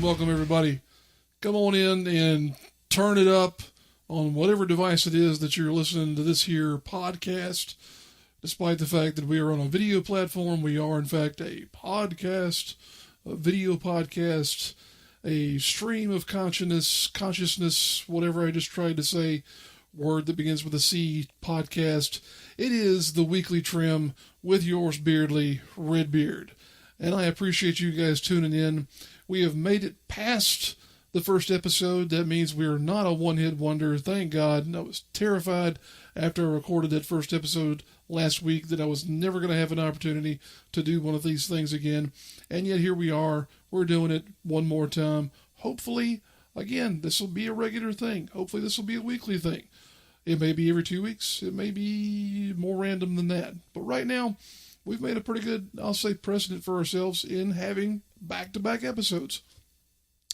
Welcome everybody. Come on in and turn it up on whatever device it is that you're listening to this here podcast. Despite the fact that we are on a video platform, we are in fact a podcast, a video podcast, a stream of consciousness, whatever I just tried to say, word that begins with a C, podcast. It is the weekly trim with yours beardly, Redbeard. And I appreciate you guys tuning in. We have made it past the first episode. That means we are not a one-hit wonder. Thank God. I was terrified after I recorded that first episode last week that I was never going to have an opportunity to do one of these things again. And yet here we are. We're doing it one more time. Hopefully, again, this will be a regular thing. Hopefully this will be a weekly thing. It may be every 2 weeks. It may be more random than that. But right now, we've made a pretty good, I'll say, precedent for ourselves in having back-to-back episodes.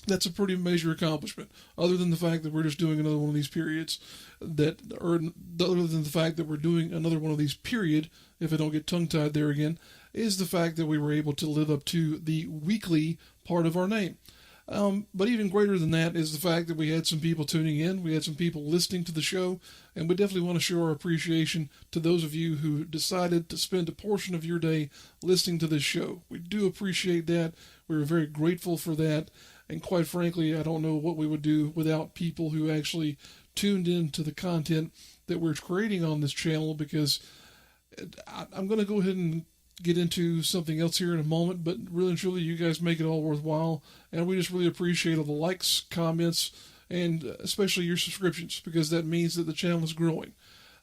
That's a pretty major accomplishment, other than the fact that we're just doing another one of these periods, other than the fact that we're doing another one of these period, if I don't get tongue-tied there again, is the fact that we were able to live up to the weekly part of our name. But even greater than that is the fact that we had some people tuning in, we had some people listening to the show, and we definitely want to show our appreciation to those of you who decided to spend a portion of your day listening to this show. We do appreciate that. We're very grateful for that, and quite frankly, I don't know what we would do without people who actually tuned in to the content that we're creating on this channel, because I'm going to go ahead and get into something else here in a moment, but really and truly, you guys make it all worthwhile, and we just really appreciate all the likes, comments, and especially your subscriptions, because that means that the channel is growing.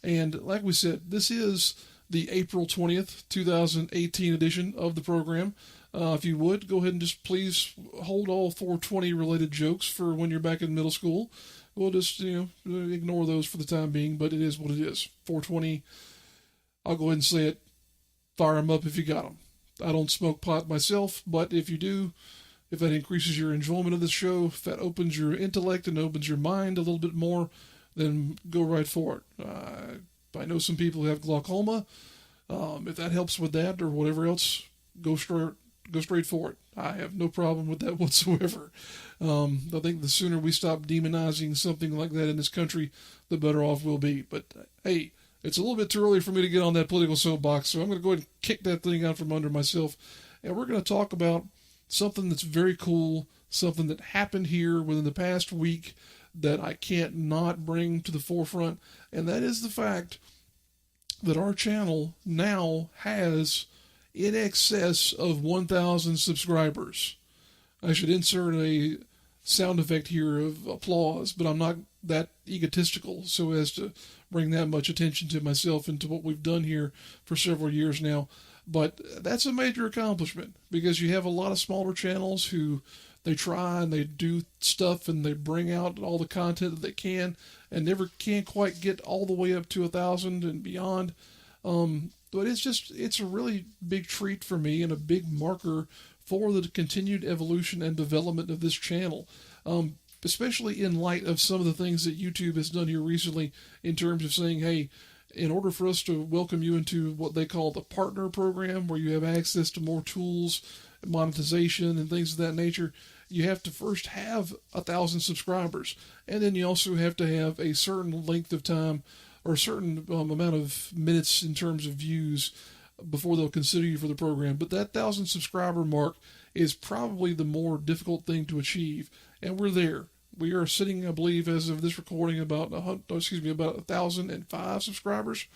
And like we said, this is the April 20th, 2018 edition of the program. If you would, go ahead and just please hold all 420 related jokes for when you're back in middle school. We'll just, ignore those for the time being, but it is what it is. 420, I'll go ahead and say it. Fire them up if you got them. I don't smoke pot myself, but if you do, if that increases your enjoyment of the show, if that opens your intellect and opens your mind a little bit more, then go right for it. I know some people who have glaucoma. If that helps with that or whatever else, go straight for it. I have no problem with that whatsoever. I think the sooner we stop demonizing something like that in this country, the better off we'll be. But hey, it's a little bit too early for me to get on that political soapbox, so I'm going to go ahead and kick that thing out from under myself. And we're going to talk about something that's very cool, something that happened here within the past week that I can't not bring to the forefront, and that is the fact that our channel now has in excess of 1,000 subscribers. I should insert a sound effect here of applause, but I'm not that egotistical so as to bring that much attention to myself and to what we've done here for several years now. But that's a major accomplishment, because you have a lot of smaller channels who they try and they do stuff and they bring out all the content that they can and never can quite get all the way up to 1,000 and beyond. But it's a really big treat for me and a big marker for the continued evolution and development of this channel. Especially in light of some of the things that YouTube has done here recently in terms of saying, hey, in order for us to welcome you into what they call the partner program, where you have access to more tools, monetization, and things of that nature, you have to first have 1,000 subscribers. And then you also have to have a certain length of time or a certain amount of minutes in terms of views before they'll consider you for the program. But that 1,000 subscriber mark is probably the more difficult thing to achieve. And we're there. We are sitting, I believe, as of this recording, about 1,005 subscribers.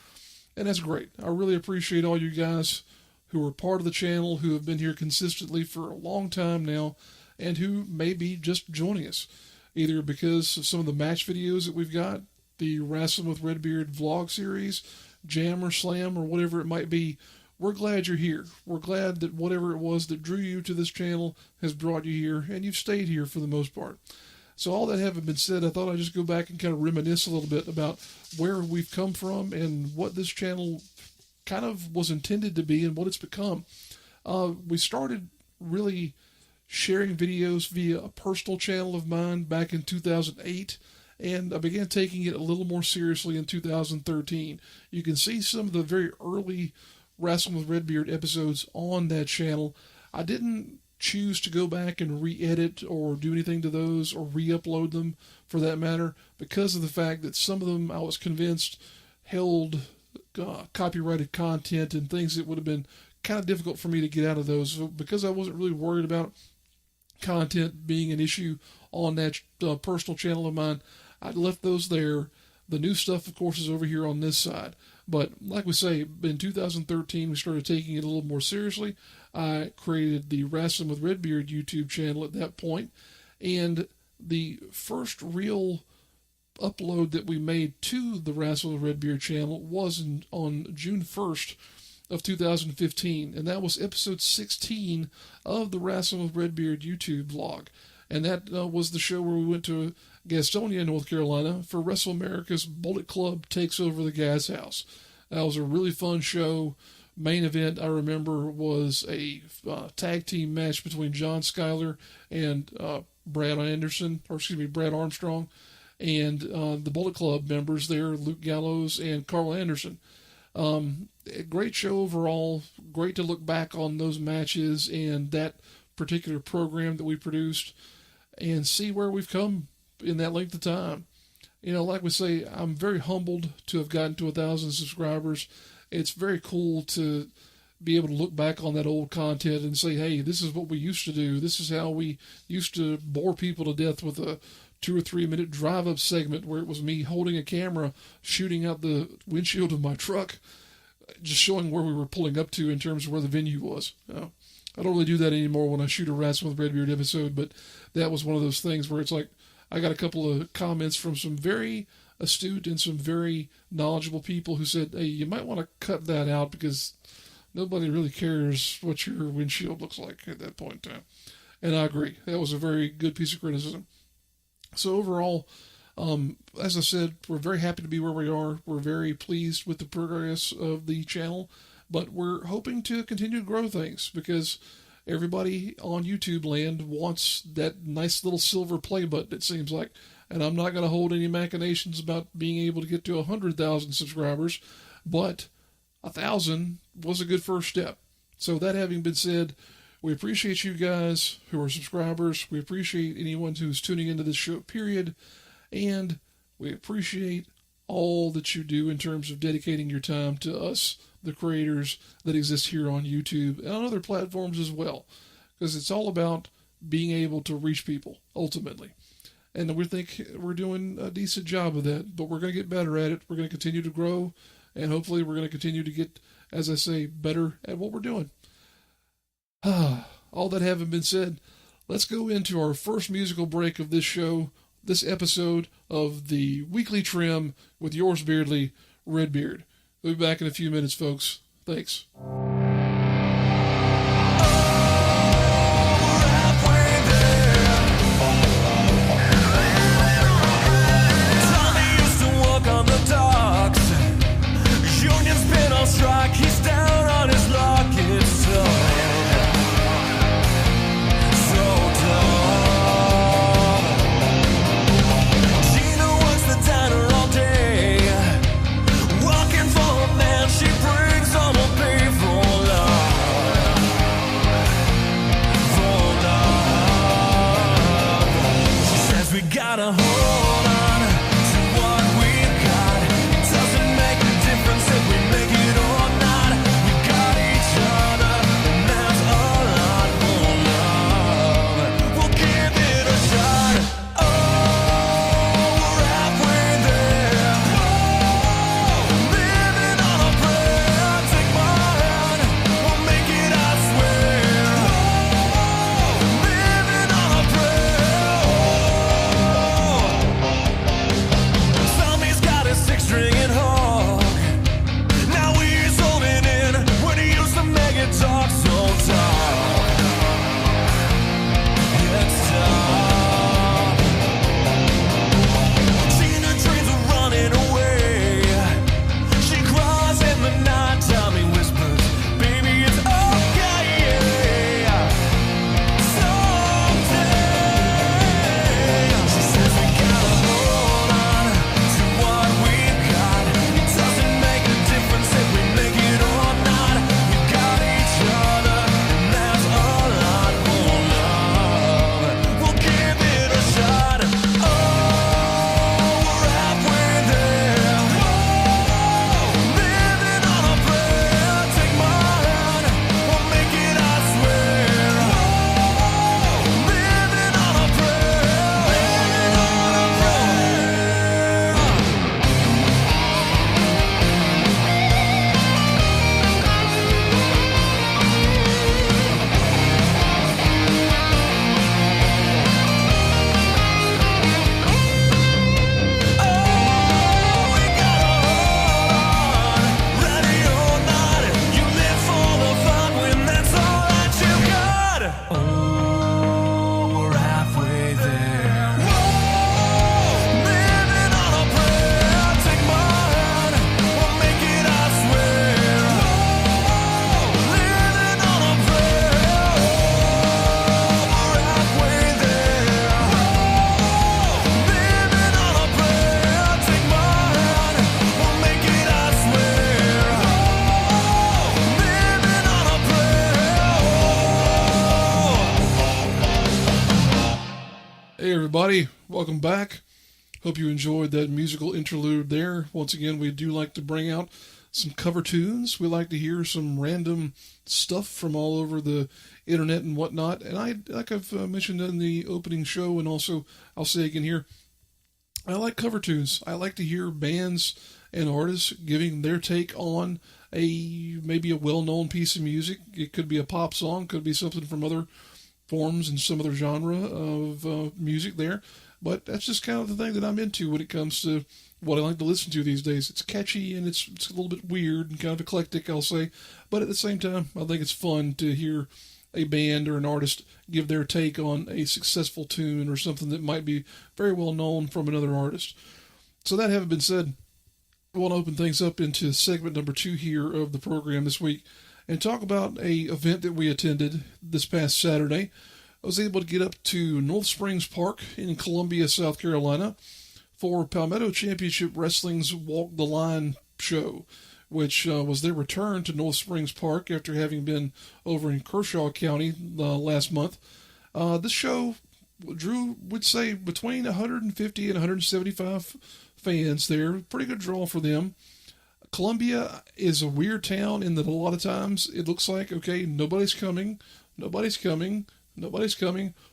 And that's great. I really appreciate all you guys who are part of the channel, who have been here consistently for a long time now, and who may be just joining us, either because of some of the match videos that we've got, the Rasslin with Redbeard vlog series, jam or slam or whatever it might be, we're glad you're here. We're glad that whatever it was that drew you to this channel has brought you here, and you've stayed here for the most part. So all that having been said, I thought I'd just go back and kind of reminisce a little bit about where we've come from and what this channel kind of was intended to be and what it's become. We started really sharing videos via a personal channel of mine back in 2008, and I began taking it a little more seriously in 2013. You can see some of the very early Rasslin with Redbeard episodes on that channel. I didn't choose to go back and re-edit or do anything to those or re-upload them for that matter, because of the fact that some of them I was convinced held copyrighted content and things that would have been kind of difficult for me to get out of those. So because I wasn't really worried about content being an issue on that personal channel of mine, I left those there. The new stuff, of course, is over here on this side. But like we say, in 2013, we started taking it a little more seriously. I created the Rasslin with Redbeard YouTube channel at that point, and the first real upload that we made to the Rasslin with Redbeard channel was on June 1st of 2015, and that was episode 16 of the Rasslin with Redbeard YouTube vlog. And that was the show where we went to Gastonia, North Carolina for Wrestle America's Bullet Club Takes Over the Gas House. That was a really fun show. Main event, I remember, was a tag team match between John Schuyler and Brad Armstrong, and the Bullet Club members there, Luke Gallows and Carl Anderson. A great show overall. Great to look back on those matches and that particular program that we produced and see where we've come in that length of time. You know, like we say, I'm very humbled to have gotten to 1,000 subscribers. It's very cool to be able to look back on that old content and say, hey, this is what we used to do. This is how we used to bore people to death with a 2 or 3 minute drive-up segment where it was me holding a camera, shooting out the windshield of my truck, just showing where we were pulling up to in terms of where the venue was. I don't really do that anymore when I shoot a Rasslin with Redbeard episode, but that was one of those things where it's like, I got a couple of comments from some very astute and some very knowledgeable people who said, hey, you might want to cut that out because nobody really cares what your windshield looks like at that point in time. And I agree. That was a very good piece of criticism. So overall, as I said, we're very happy to be where we are. We're very pleased with the progress of the channel, but we're hoping to continue to grow things because everybody on YouTube land wants that nice little silver play button, it seems like. And I'm not going to hold any machinations about being able to get to 100,000 subscribers, but 1,000 was a good first step. So that having been said, we appreciate you guys who are subscribers. We appreciate anyone who's tuning into this show, period. And we appreciate all that you do in terms of dedicating your time to us, the creators that exist here on YouTube and on other platforms as well. Because it's all about being able to reach people, ultimately. And we think we're doing a decent job of that, but we're going to get better at it. We're going to continue to grow, and hopefully we're going to continue to get, as I say, better at what we're doing. All that having been said, let's go into our first musical break of this show, this episode of the Weekly Trim with yours beardly, Redbeard. We'll be back in a few minutes, folks. Thanks. Strike, he's down on his luck, it's so dumb. Gina works the diner all day, walking for a man she brings on will pay for Hey everybody, welcome back. Hope you enjoyed that musical interlude there. Once again, we do like to bring out some cover tunes. We like to hear some random stuff from all over the internet and whatnot. And like I've mentioned in the opening show, and also I'll say again here, I like cover tunes. I like to hear bands and artists giving their take on maybe a well-known piece of music. It could be a pop song, could be something from other forms and some other genre of music there. But that's just kind of the thing that I'm into when it comes to what I like to listen to these days. It's catchy and it's a little bit weird and kind of eclectic, I'll say. But at the same time, I think it's fun to hear a band or an artist give their take on a successful tune or something that might be very well known from another artist. So that having been said, I want to open things up into segment number 2 here of the program this week and talk about a event that we attended this past Saturday. I was able to get up to North Springs Park in Columbia, South Carolina for Palmetto Championship Wrestling's Walk the Line show, which was their return to North Springs Park after having been over in Kershaw County last month. This show drew, would say, between 150 and 175 fans there. Pretty good draw for them. Columbia is a weird town in that a lot of times it looks like, okay, nobody's coming.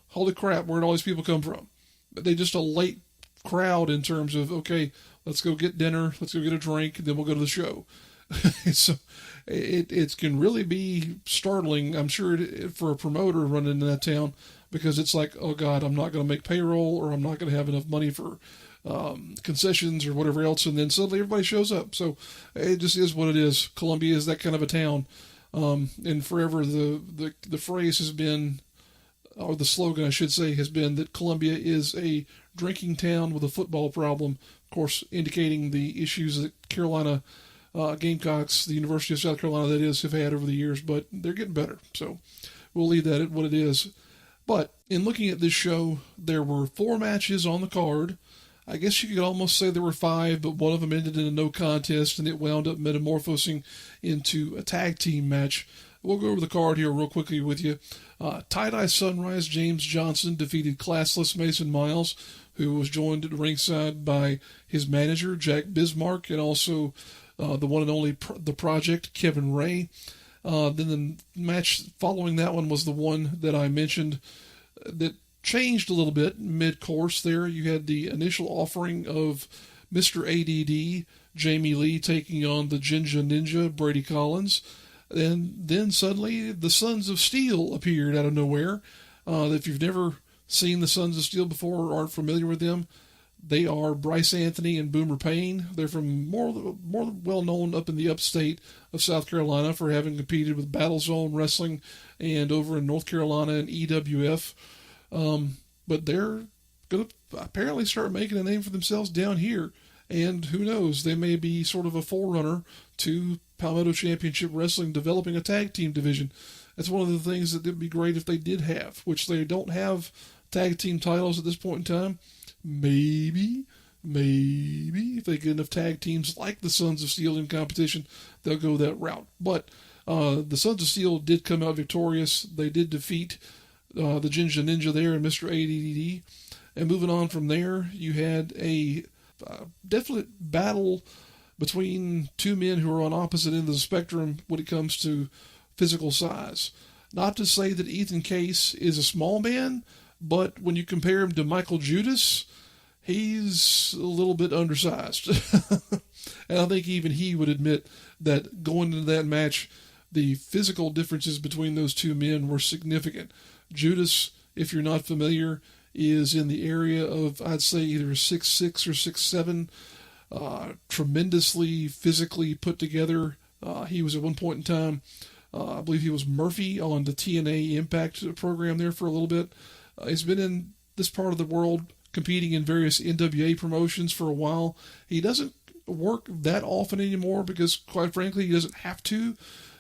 Holy crap, where'd all these people come from? They're just a late crowd in terms of, okay, let's go get dinner, let's go get a drink, and then we'll go to the show. So it can really be startling, I'm sure, for a promoter running in that town, because it's like, oh God, I'm not going to make payroll, or I'm not going to have enough money for concessions or whatever else, and then suddenly everybody shows up. So it just is what it is. Columbia is that kind of a town, and forever the phrase has been, or the slogan I should say, has been that Columbia is a drinking town with a football problem, of course indicating the issues that Carolina Gamecocks, the University of South Carolina that is, have had over the years, but they're getting better, so we'll leave that at what it is. But in looking at this show, there were 4 matches on the card. I guess you could almost say there were 5, but one of them ended in a no contest, and it wound up metamorphosing into a tag team match. We'll go over the card here real quickly with you. Tie-Dye Sunrise James Johnson defeated Classless Mason Miles, who was joined at ringside by his manager, Jack Bismarck, and also the one and only The Project, Kevin Ray. Then the match following that one was the one that I mentioned that changed a little bit mid-course there. You had the initial offering of Mr. ADD, Jamie Lee, taking on the Jinja Ninja, Brady Collins. And then suddenly the Sons of Steel appeared out of nowhere. If you've never seen the Sons of Steel before or aren't familiar with them, they are Bryce Anthony and Boomer Payne. They're from more well known up in the upstate of South Carolina for having competed with Battle Zone Wrestling and over in North Carolina and EWF. But they're going to apparently start making a name for themselves down here. And who knows, they may be sort of a forerunner to Palmetto Championship Wrestling developing a tag team division. That's one of the things that would be great if they did have, which they don't have tag team titles at this point in time. Maybe if they get enough tag teams like the Sons of Steel in competition, they'll go that route. But the Sons of Steel did come out victorious. They did defeat the Jinja Ninja there and Mr. ADD. And moving on from there, you had a definite battle between 2 men who are on opposite ends of the spectrum when it comes to physical size. Not to say that Ethan Case is a small man, but when you compare him to Michael Judas, he's a little bit undersized. And I think even he would admit that going into that match, the physical differences between those 2 men were significant. Judas, if you're not familiar, is in the area of, I'd say, either 6'6" or 6'7", tremendously physically put together. He was at one point in time, I believe he was Murphy on the TNA Impact program there for a little bit. He's been in this part of the world competing in various NWA promotions for a while. He doesn't work that often anymore because, quite frankly, he doesn't have to.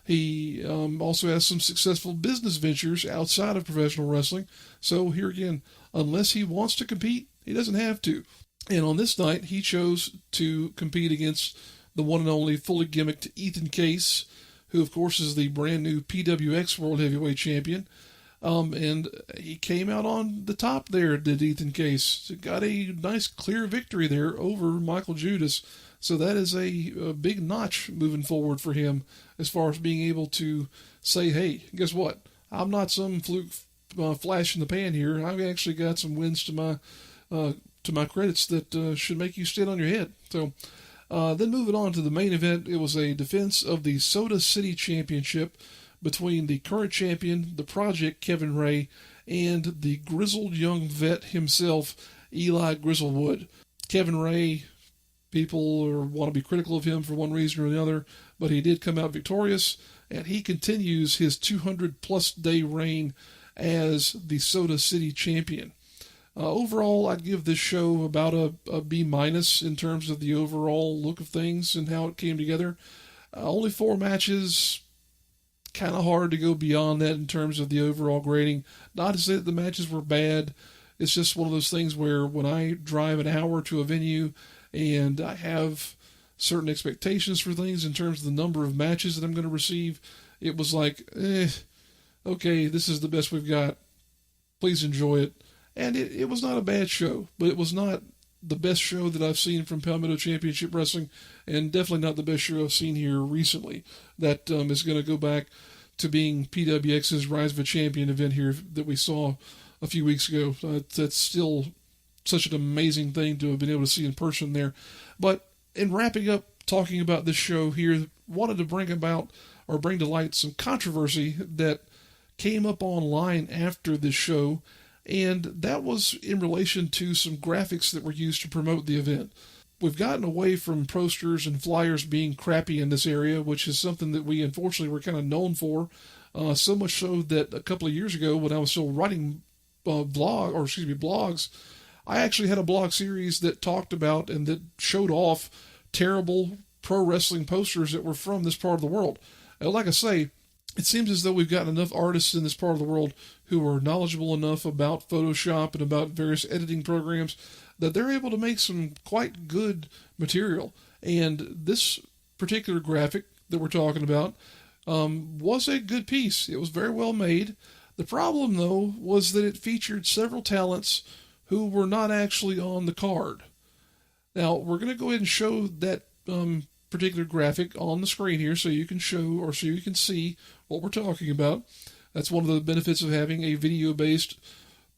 He also has some successful business ventures outside of professional wrestling. So here again, unless he wants to compete, he doesn't have to. And on this night, he chose to compete against the one and only fully gimmicked Ethan Case, who of course is the brand new PWX World Heavyweight Champion. And he came out on the top there, did Ethan Case. Got a nice clear victory there over Michael Judas. So that is a big notch moving forward for him as far as being able to say, hey, guess what? I'm not some fluke flash in the pan here. I've actually got some wins to my credits that should make you stand on your head. So then moving on to the main event, it was a defense of the Soda City Championship between the current champion, the Project, Kevin Ray, and the grizzled young vet himself, Eli Grizzlewood. Kevin Ray, people want to be critical of him for one reason or another, but he did come out victorious, and he continues his 200-plus day reign as the Soda City champion. Overall, I'd give this show about a B- in terms of the overall look of things and how it came together. Only 4 matches, kind of hard to go beyond that in terms of the overall grading. Not to say that the matches were bad. It's just one of those things where when I drive an hour to a venue and I have certain expectations for things in terms of the number of matches that I'm going to receive, it was like, okay, this is the best we've got. Please enjoy it. And it was not a bad show, but it was not the best show that I've seen from Palmetto Championship Wrestling, and definitely not the best show I've seen here recently. That is going to go back to being PWX's Rise of a Champion event here that we saw a few weeks ago. That's still such an amazing thing to have been able to see in person there. But in wrapping up talking about this show here, wanted to bring to light some controversy that came up online after this show, and that was in relation to some graphics that were used to promote the event. We've gotten away from posters and flyers being crappy in this area, which is something that we unfortunately were kind of known for. So much so that a couple of years ago, when I was still writing blogs, I actually had a blog series that talked about and that showed off terrible pro wrestling posters that were from this part of the world. And like I say, it seems as though we've gotten enough artists in this part of the world who are knowledgeable enough about Photoshop and about various editing programs that they're able to make some quite good material. And this particular graphic that we're talking about was a good piece. It was very well made. The problem, though, was that it featured several talents who were not actually on the card. Now, we're going to go ahead and show that particular graphic on the screen here so you can see what we're talking about. That's one of the benefits of having a video-based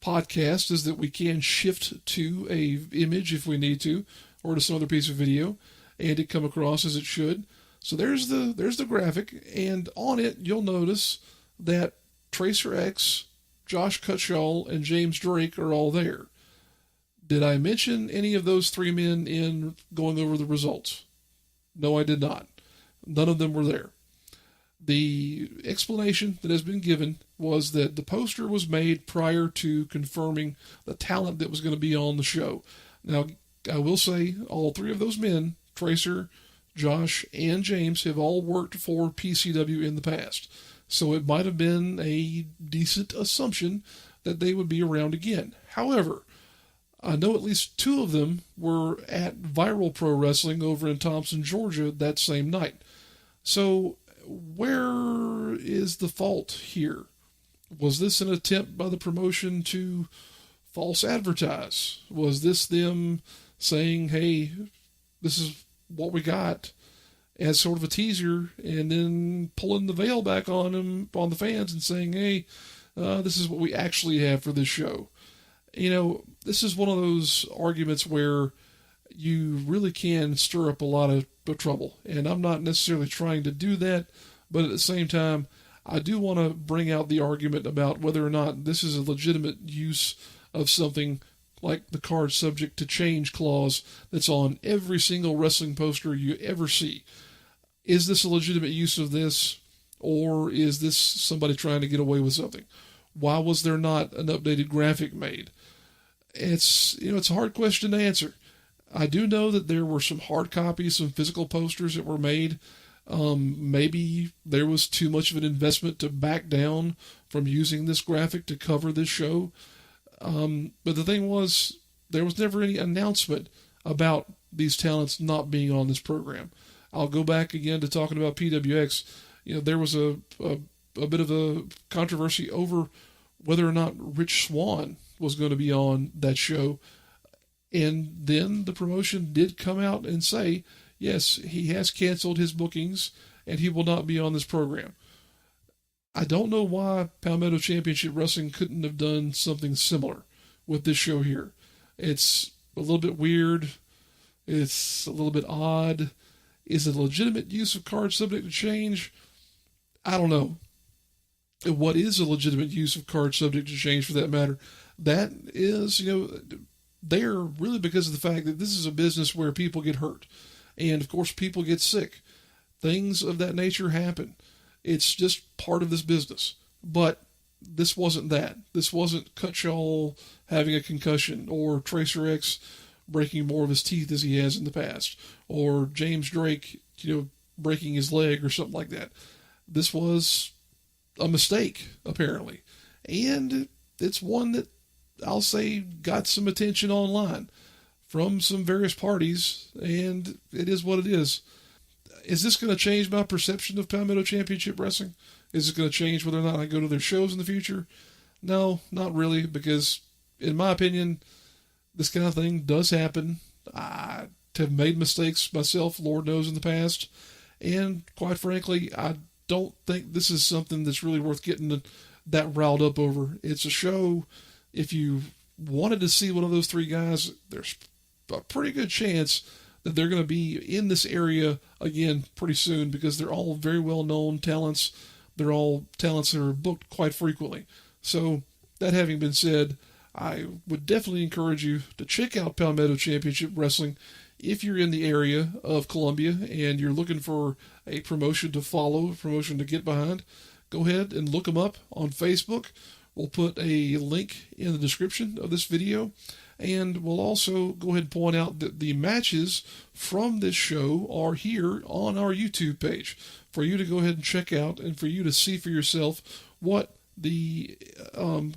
podcast, is that we can shift to a image if we need to, or to some other piece of video, and it come across as it should. So there's the graphic, and on it you'll notice that Tracer X, Josh Cutshall, and James Drake are all there. Did I mention any of those 3 men in going over the results? No, I did not. None of them were there. The explanation that has been given was that the poster was made prior to confirming the talent that was going to be on the show. Now, I will say all 3 of those men, Tracer, Josh, and James, have all worked for PCW in the past. So it might have been a decent assumption that they would be around again. However, I know at least 2 of them were at Viral Pro Wrestling over in Thompson, Georgia that same night. So where is the fault here? Was this an attempt by the promotion to false advertise? Was this them saying, hey, this is what we got, as sort of a teaser, and then pulling the veil back on the fans and saying, hey, this is what we actually have for this show? You know, this is one of those arguments where you really can stir up a lot of trouble. And I'm not necessarily trying to do that, but at the same time, I do want to bring out the argument about whether or not this is a legitimate use of something like the card subject to change clause that's on every single wrestling poster you ever see. Is this a legitimate use of this, or is this somebody trying to get away with something? Why was there not an updated graphic made? It's a hard question to answer. I do know that there were some hard copies, some physical posters that were made. Maybe there was too much of an investment to back down from using this graphic to cover this show. But the thing was, there was never any announcement about these talents not being on this program. I'll go back again to talking about PWX. There was a bit of a controversy over whether or not Rich Swann was going to be on that show. And then the promotion did come out and say, yes, he has canceled his bookings and he will not be on this program. I don't know why Palmetto Championship Wrestling couldn't have done something similar with this show here. It's a little bit weird. It's a little bit odd. Is it a legitimate use of cards subject to change? I don't know. What is a legitimate use of cards subject to change, for that matter? That is, there really because of the fact that this is a business where people get hurt. And, of course, people get sick. Things of that nature happen. It's just part of this business. But this wasn't that. This wasn't Cutshaw having a concussion, or Tracer X breaking more of his teeth as he has in the past, or James Drake, breaking his leg or something like that. This was a mistake, apparently. And it's one that I'll say got some attention online from some various parties, and it is what it is. Is this going to change my perception of Palmetto Championship Wrestling? Is it going to change whether or not I go to their shows in the future? No, not really, because in my opinion, this kind of thing does happen. I have made mistakes myself, Lord knows, in the past, and quite frankly, I don't think this is something that's really worth getting that riled up over. It's a show. If you wanted to see one of those three guys, there's a pretty good chance that they're going to be in this area again pretty soon, because they're all very well-known talents. They're all talents that are booked quite frequently. So, that having been said, I would definitely encourage you to check out Palmetto Championship Wrestling if you're in the area of Columbia and you're looking for a promotion to follow, a promotion to get behind. Go ahead and look them up on Facebook. We'll put a link in the description of this video. And we'll also go ahead and point out that the matches from this show are here on our YouTube page for you to go ahead and check out, and for you to see for yourself what the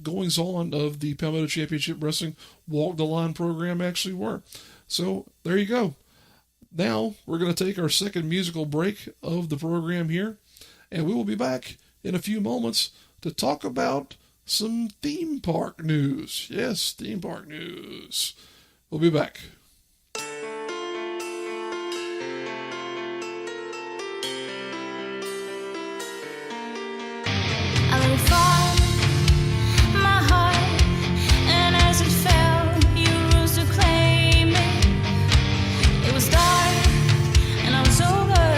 goings on of the Palmetto Championship Wrestling Walk the Line program actually were. So there you go. Now we're going to take our second musical break of the program here, and we will be back in a few moments to talk about some theme park news. Yes, theme park news. We'll be back. I let it fall, my heart, and as it fell, you rose to claim it. It was dark, and I was over,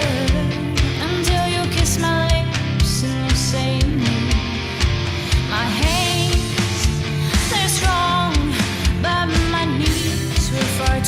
until you kissed my lips and you saved me. My hands, they're strong, but my knees were far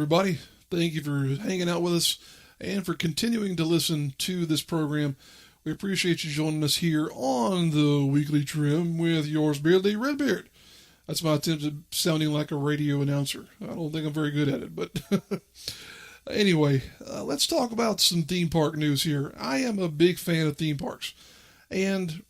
everybody. Thank you for hanging out with us and for continuing to listen to this program. We appreciate you joining us here on the Weekly Trim with yours truly, Redbeard. That's my attempt at sounding like a radio announcer. I don't think I'm very good at it, but anyway, let's talk about some theme park news here. I am a big fan of theme parks, and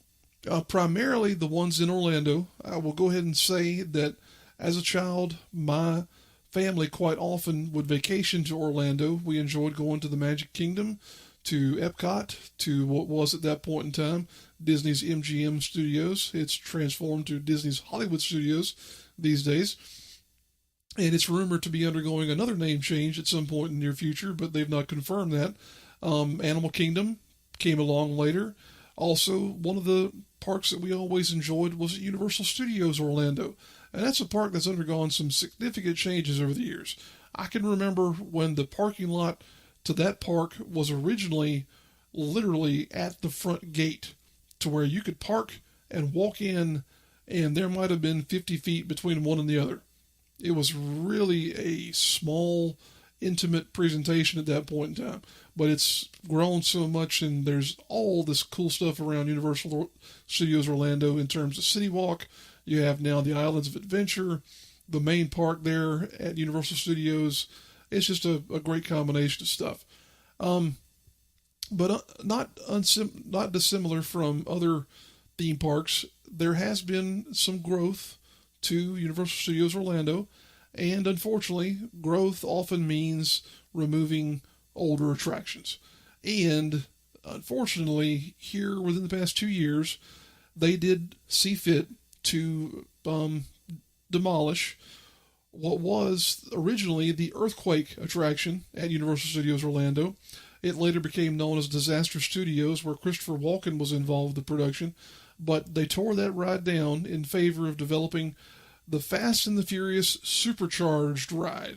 primarily the ones in Orlando. I will go ahead and say that as a child, my family quite often would vacation to Orlando. We enjoyed going to the Magic Kingdom, to Epcot, to what was at that point in time Disney's MGM Studios. It's transformed to Disney's Hollywood Studios these days. And it's rumored to be undergoing another name change at some point in the near future, but they've not confirmed that. Animal Kingdom came along later. Also, one of the parks that we always enjoyed was Universal Studios Orlando. And that's a park that's undergone some significant changes over the years. I can remember when the parking lot to that park was originally literally at the front gate, to where you could park and walk in, and there might have been 50 feet between one and the other. It was really a small, intimate presentation at that point in time. But it's grown so much, and there's all this cool stuff around Universal Studios Orlando in terms of City Walk. You have now the Islands of Adventure, the main park there at Universal Studios. It's just a great combination of stuff. But not dissimilar from other theme parks, there has been some growth to Universal Studios Orlando. And unfortunately, growth often means removing older attractions. And unfortunately, here within the past 2 years, they did see fit to demolish what was originally the Earthquake attraction at Universal Studios Orlando. It later became known as Disaster Studios, where Christopher Walken was involved in the production. But they tore that ride down in favor of developing the Fast and the Furious Supercharged ride.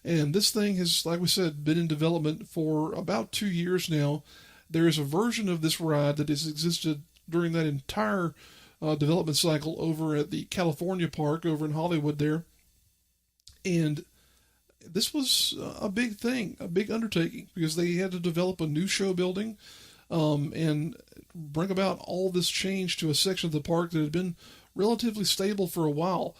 And this thing has, like we said, been in development for about 2 years now. There is a version of this ride that has existed during that entire development cycle over at the California park over in Hollywood there. And this was a big thing, a big undertaking, because they had to develop a new show building and bring about all this change to a section of the park that had been relatively stable for a while,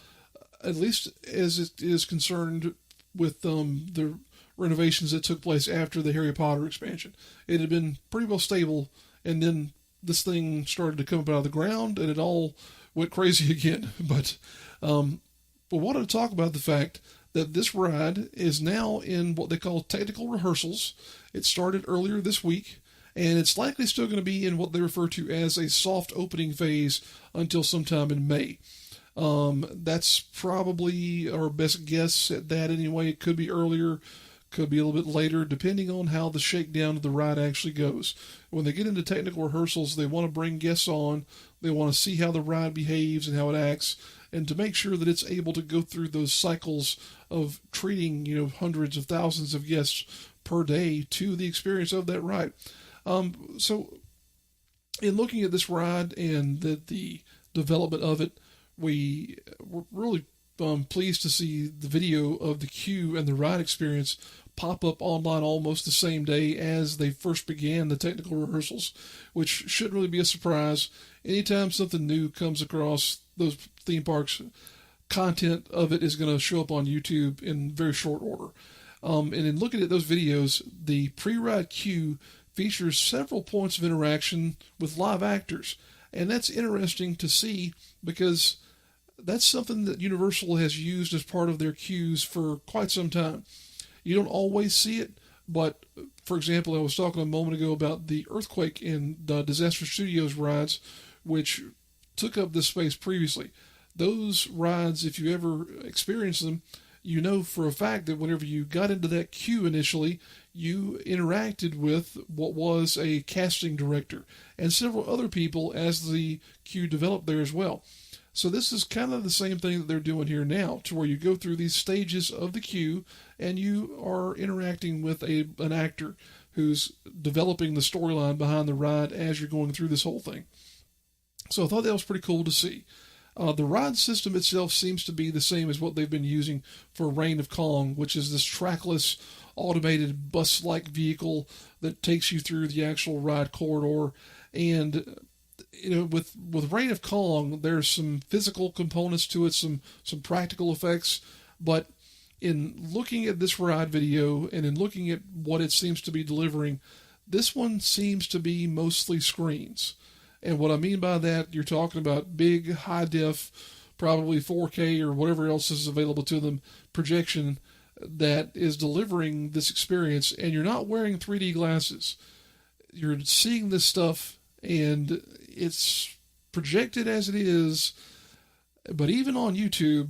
at least as it is concerned with the renovations that took place after the Harry Potter expansion. It had been pretty well stable, and then this thing started to come up out of the ground, and it all went crazy again. But we wanted to talk about the fact that this ride is now in what they call technical rehearsals. It started earlier this week, and it's likely still going to be in what they refer to as a soft opening phase until sometime in May. That's probably our best guess at that anyway. It could be earlier, could be a little bit later, depending on how the shakedown of the ride actually goes. When they get into technical rehearsals, they want to bring guests on. They want to see how the ride behaves and how it acts, and to make sure that it's able to go through those cycles of treating, hundreds of thousands of guests per day to the experience of that ride. So in looking at this ride and the development of it, we were really pleased to see the video of the queue and the ride experience pop up online almost the same day as they first began the technical rehearsals, which shouldn't really be a surprise. Anytime something new comes across those theme parks, content of it is going to show up on YouTube in very short order. And in looking at those videos, the pre-ride queue features several points of interaction with live actors. And that's interesting to see, because that's something that Universal has used as part of their queues for quite some time. You don't always see it, but for example, I was talking a moment ago about the Earthquake and the Disaster Studios rides, which took up this space previously. Those rides, if you ever experience them, you know for a fact that whenever you got into that queue initially, you interacted with what was a casting director and several other people as the queue developed there as well. So this is kind of the same thing that they're doing here now, to where you go through these stages of the queue and you are interacting with an actor who's developing the storyline behind the ride as you're going through this whole thing. So I thought that was pretty cool to see. The ride system itself seems to be the same as what they've been using for Reign of Kong, which is this trackless, automated bus-like vehicle that takes you through the actual ride corridor. And with Reign of Kong, there's some physical components to it, some practical effects, but in looking at this ride video and in looking at what it seems to be delivering, this one seems to be mostly screens. And what I mean by that, you're talking about big, high-def, probably 4K or whatever else is available to them, projection that is delivering this experience, and you're not wearing 3D glasses. You're seeing this stuff, and it's projected as it is, but even on YouTube,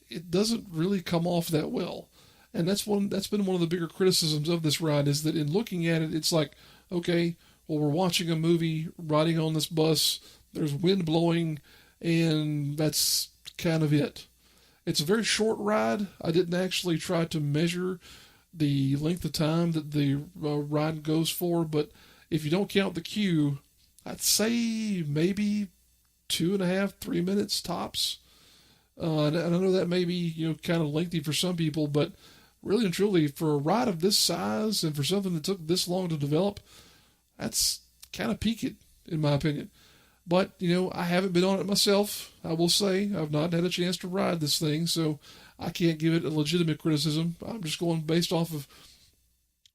it doesn't really come off that well. And that's been one of the bigger criticisms of this ride, is that in looking at it, it's like, okay, well, we're watching a movie, riding on this bus, there's wind blowing, and that's kind of it. It's a very short ride. I didn't actually try to measure the length of time that the ride goes for, but if you don't count the queue, I'd say maybe 2.5, 3 minutes tops. And I know that may be, kind of lengthy for some people, but really and truly, for a ride of this size and for something that took this long to develop, that's kind of peaked, in my opinion. But, I haven't been on it myself. I will say I've not had a chance to ride this thing, so I can't give it a legitimate criticism. I'm just going based off of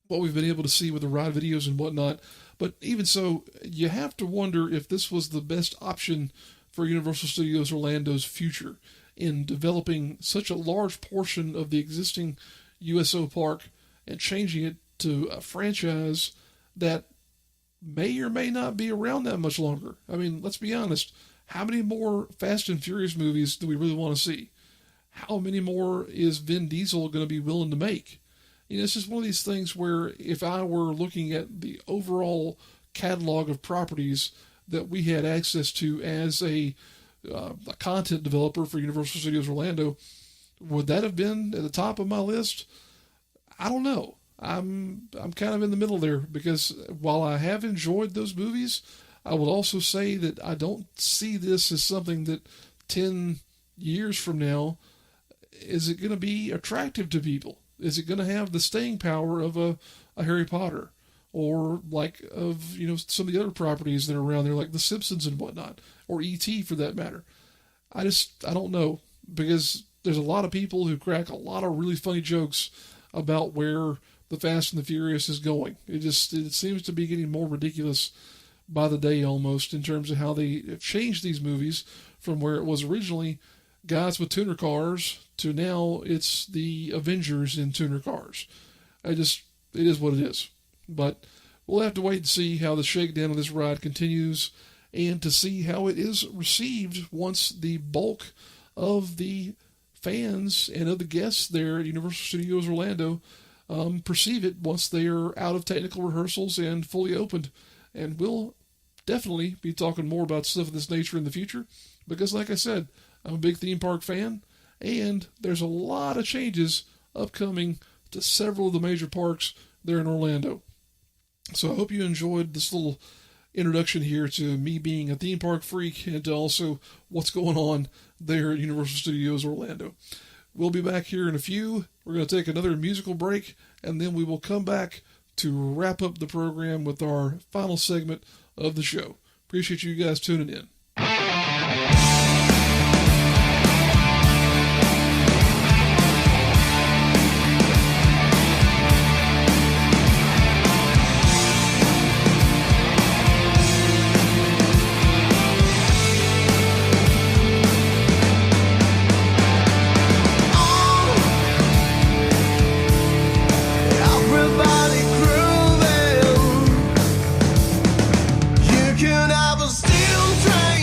what we've been able to see with the ride videos and whatnot. But even so, you have to wonder if this was the best option for Universal Studios Orlando's future in developing such a large portion of the existing USO park and changing it to a franchise that may or may not be around that much longer. I mean, let's be honest. How many more Fast and Furious movies do we really want to see? How many more is Vin Diesel going to be willing to make? It's just one of these things where if I were looking at the overall catalog of properties that we had access to as a content developer for Universal Studios Orlando, would that have been at the top of my list? I don't know. I'm kind of in the middle there, because while I have enjoyed those movies, I will also say that I don't see this as something that 10 years from now, is it going to be attractive to people? Is it going to have the staying power of a Harry Potter, or like of some of the other properties that are around there, like The Simpsons and whatnot, or E.T. for that matter? I don't know, because there's a lot of people who crack a lot of really funny jokes about where the Fast and the Furious is going. It seems to be getting more ridiculous by the day almost, in terms of how they have changed these movies from where it was originally guys with tuner cars to now it's the Avengers in tuner cars. It is what it is. But we'll have to wait and see how the shakedown of this ride continues, and to see how it is received once the bulk of the fans and of the guests there at Universal Studios Orlando perceive it once they are out of technical rehearsals and fully opened. And we'll definitely be talking more about stuff of this nature in the future, because like I said, I'm a big theme park fan, and there's a lot of changes upcoming to several of the major parks there in Orlando. So I hope you enjoyed this little introduction here to me being a theme park freak, and to also what's going on there at Universal Studios Orlando. We'll be back here in a few. We're going to take another musical break, and then we will come back to wrap up the program with our final segment of the show. Appreciate you guys tuning in. Everybody grooving. You can have a steel train.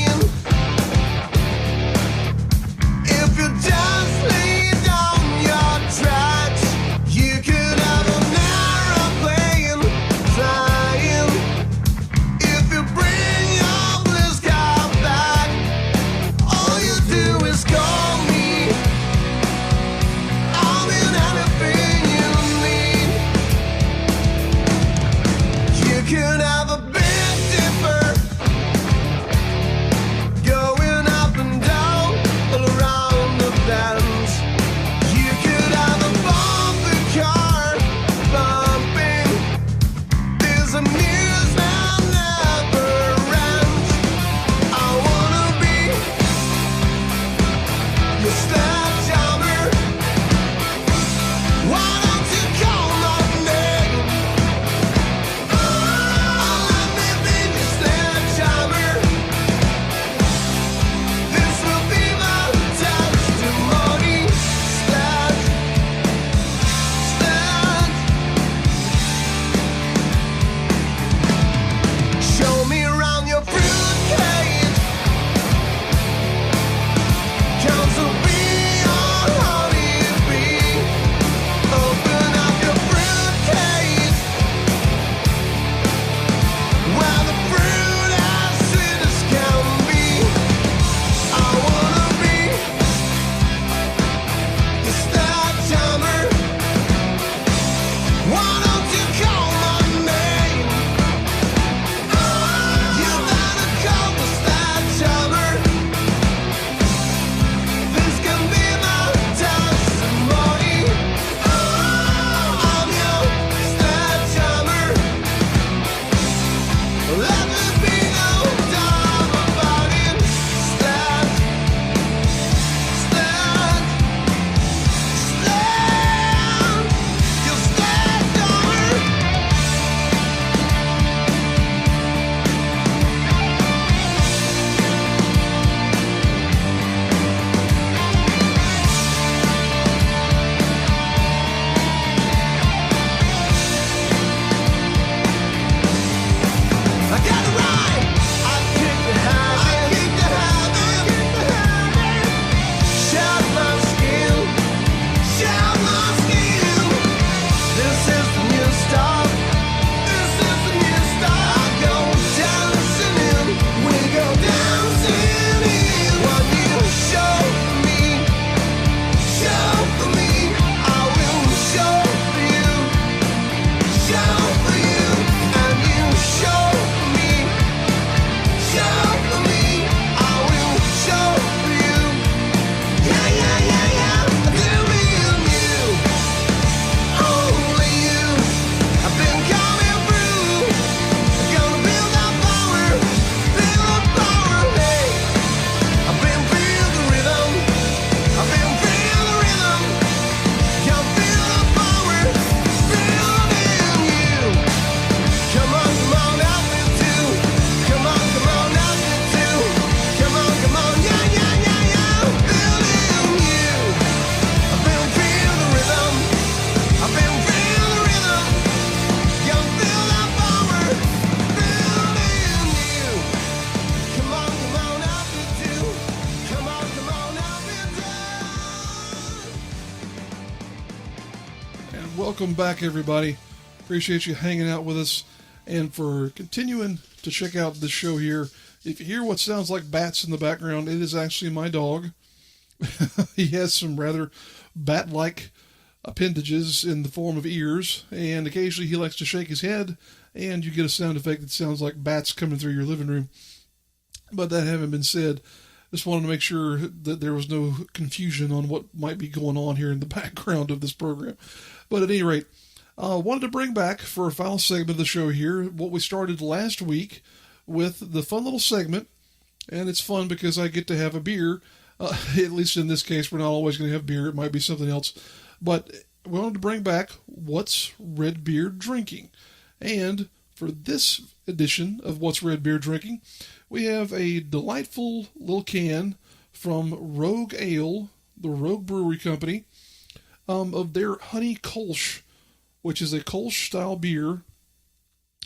Welcome back, everybody. Appreciate you hanging out with us and for continuing to check out this show here. If you hear what sounds like bats in the background, it is actually my dog. He has some rather bat-like appendages in the form of ears, and occasionally he likes to shake his head, and you get a sound effect that sounds like bats coming through your living room. But that having been said, just wanted to make sure that there was no confusion on what might be going on here in the background of this program. But at any rate, wanted to bring back for a final segment of the show here what we started last week with the fun little segment, and it's fun because I get to have a beer. At least in this case, we're not always going to have beer. It might be something else. But we wanted to bring back What's Redbeard Drinking. And for this edition of What's Redbeard Drinking, we have a delightful little can from Rogue Ale, the Rogue Brewery Company, of their Honey Kolsch, which is a Kolsch-style beer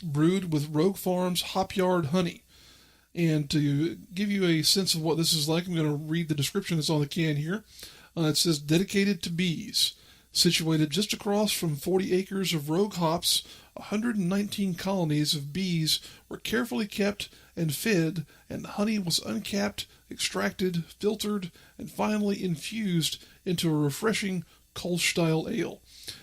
brewed with Rogue Farms Hop Yard honey. And to give you a sense of what this is like, I'm going to read the description that's on the can here. It says, dedicated to bees. Situated just across from 40 acres of Rogue hops, 119 colonies of bees were carefully kept and fed, and the honey was uncapped, extracted, filtered, and finally infused into a refreshing Kolsch-style ale.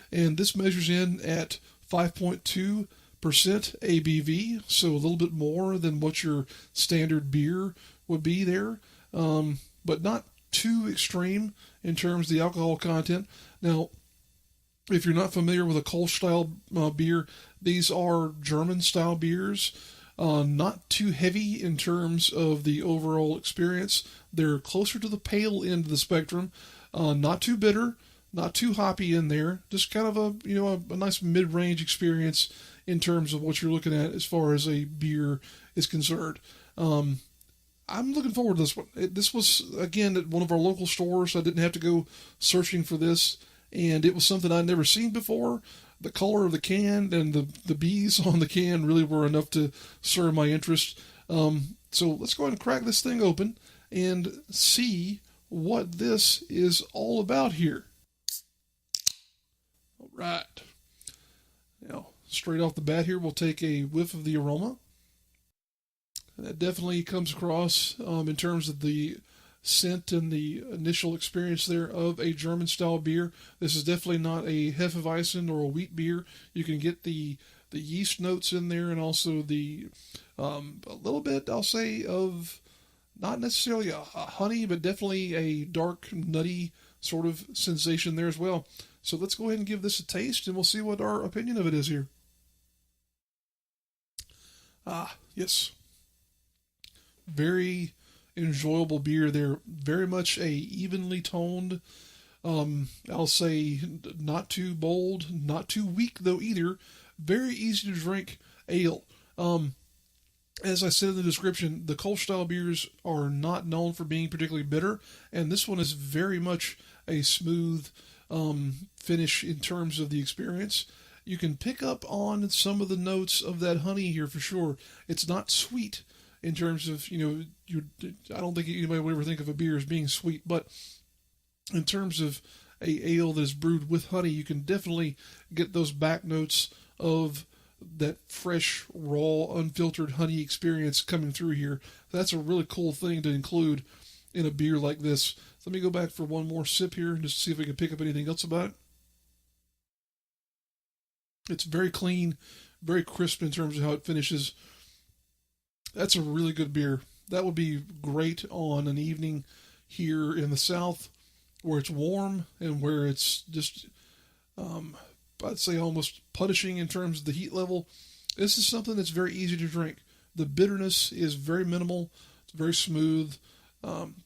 And this measures in at 5.2% ABV, so a little bit more than what your standard beer would be there, but not too extreme in terms of the alcohol content. Now, if you're not familiar with a Kolsch-style beer, these are German-style beers, not too heavy in terms of the overall experience. They're closer to the pale end of the spectrum, not too bitter, not too hoppy in there, just kind of a nice mid-range experience in terms of what you're looking at as far as a beer is concerned. I'm looking forward to this one. This was, again, at one of our local stores. I didn't have to go searching for this, and it was something I'd never seen before. The color of the can and the bees on the can really were enough to serve my interest. So let's go ahead and crack this thing open and see what this is all about here. All right. Now, straight off the bat here, we'll take a whiff of the aroma. And that definitely comes across in terms of the scent and the initial experience there of a German-style beer. This is definitely not a Hefeweizen or a wheat beer. You can get the yeast notes in there, and also the a little bit, I'll say, of not necessarily a honey, but definitely a dark, nutty sort of sensation there as well. So let's go ahead and give this a taste, and we'll see what our opinion of it is here. Yes. Very enjoyable beer there. Very much a evenly toned, I'll say not too bold, not too weak though either. Very easy to drink ale. As I said in the description, the Kolsch style beers are not known for being particularly bitter, and this one is very much a smooth finish in terms of the experience. You can pick up on some of the notes of that honey here for sure. It's not sweet in terms of, I don't think anybody would ever think of a beer as being sweet, but in terms of a ale that is brewed with honey, you can definitely get those back notes of that fresh, raw, unfiltered honey experience coming through here. That's a really cool thing to include in a beer like this. Let me go back for one more sip here and just see if we can pick up anything else about it. It's very clean, very crisp in terms of how it finishes. That's a really good beer. That would be great on an evening here in the South where it's warm and where it's just, I'd say almost punishing in terms of the heat level. This is something that's very easy to drink. The bitterness is very minimal. It's very smooth.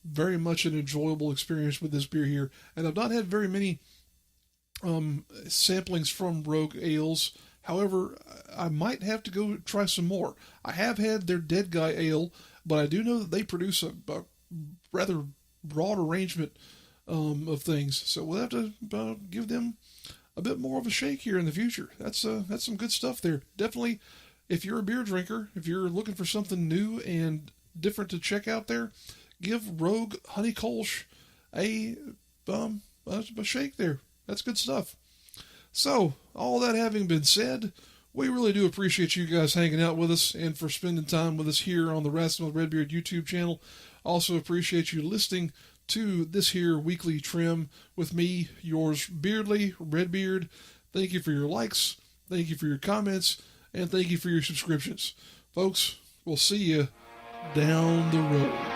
Very much an enjoyable experience with this beer here. And I've not had very many samplings from Rogue Ales. However, I might have to go try some more. I have had their Dead Guy Ale, but I do know that they produce a rather broad arrangement of things. So we'll have to give them a bit more of a shake here in the future. That's some good stuff there. Definitely, if you're a beer drinker, if you're looking for something new and different to check out there, give Rogue Honey Kolsch a shake there. That's good stuff. So, all that having been said, we really do appreciate you guys hanging out with us and for spending time with us here on the Rasslin with Redbeard YouTube channel. Also appreciate you listening to this here weekly trim with me, yours beardly, Redbeard. Thank you for your likes, thank you for your comments, and thank you for your subscriptions. Folks, we'll see you down the road.